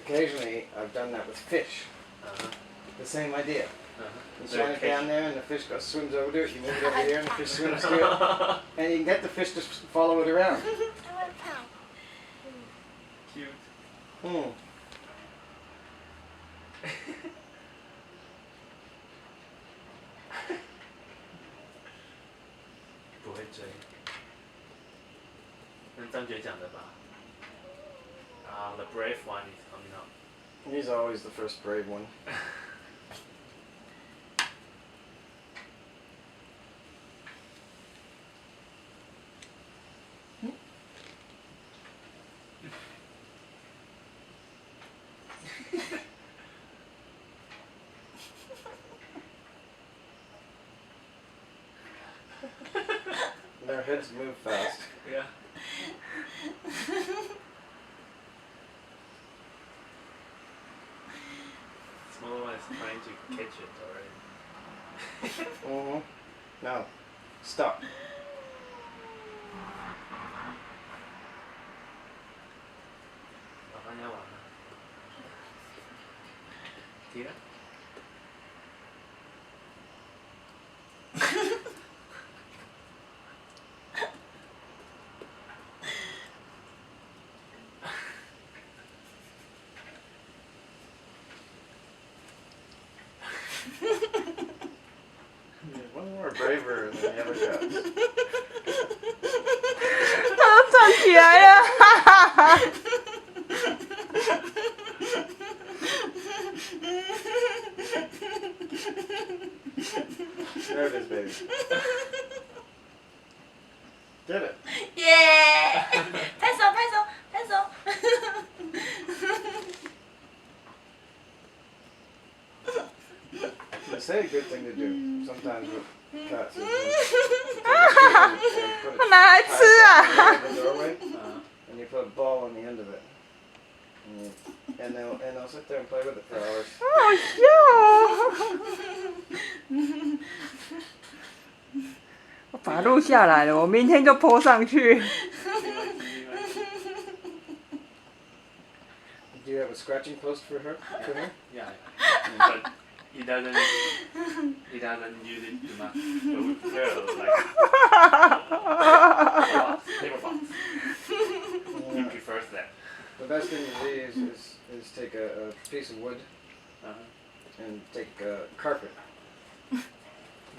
occasionally I've done that with fish. The same idea. You shine it down there and the fish swims over to it, you move it over here and the fish swims to it. And you can get the fish to follow it around. Cute.不会追。跟张觉讲的吧。The brave one is coming up. He's always the first brave one. Their heads move fast. Yeah. Smaller one is trying to catch it already. No. Stop. Tira. One more braver than the other cats. 它都站起来了，哈哈哈。There it is, baby. Get it. 耶！拍手拍手拍手！ They say a good thing to do sometimes with cats is to put 它拿来吃啊！ it in the doorway and you put a ball on the end of it. And they'll sit there and play with it for hours. 好好笑哦！我把它录下来了，我明天就 po 上去。Do you have a scratching post for her? For her? Yeah. But he doesn't use it too much. So with girls, like paper box. He prefers that. The best thing to do is take a piece of wood and take a carpet.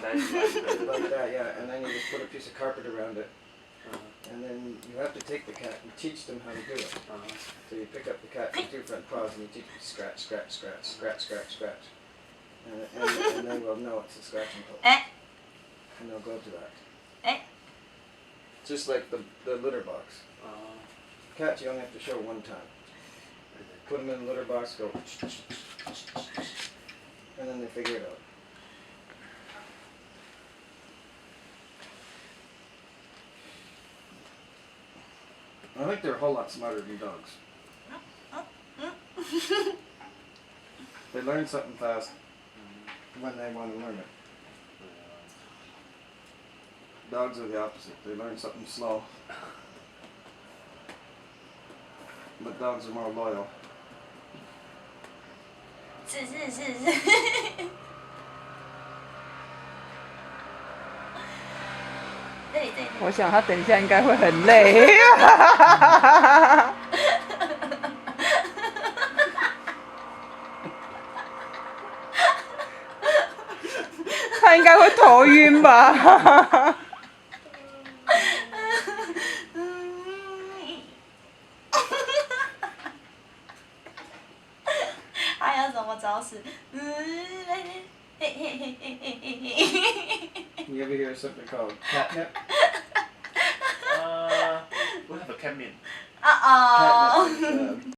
That's Like that, yeah, and then you just put a piece of carpet around it. And then you have to take the cat and teach them how to do it. So you pick up the cat with two front paws and you teach them to scratch, scratch, scratch, scratch, scratch, scratch. And they will know it's a scratching post. And they'll go to that. Just like the litter box. Cats you only have to show one time. Put them in the litter box, go, and then they figure it out. I think they're a whole lot smarter than dogs. They learn something fast when they want to learn it. Dogs are the opposite. They learn something slow. But dogs are more loyal. 是是是是。对对。我想他等一下应该会很累。他应该会头晕吧？还有什么招式You ever hear something called catnip? We have a cat meal. Uh-oh. Catnip is,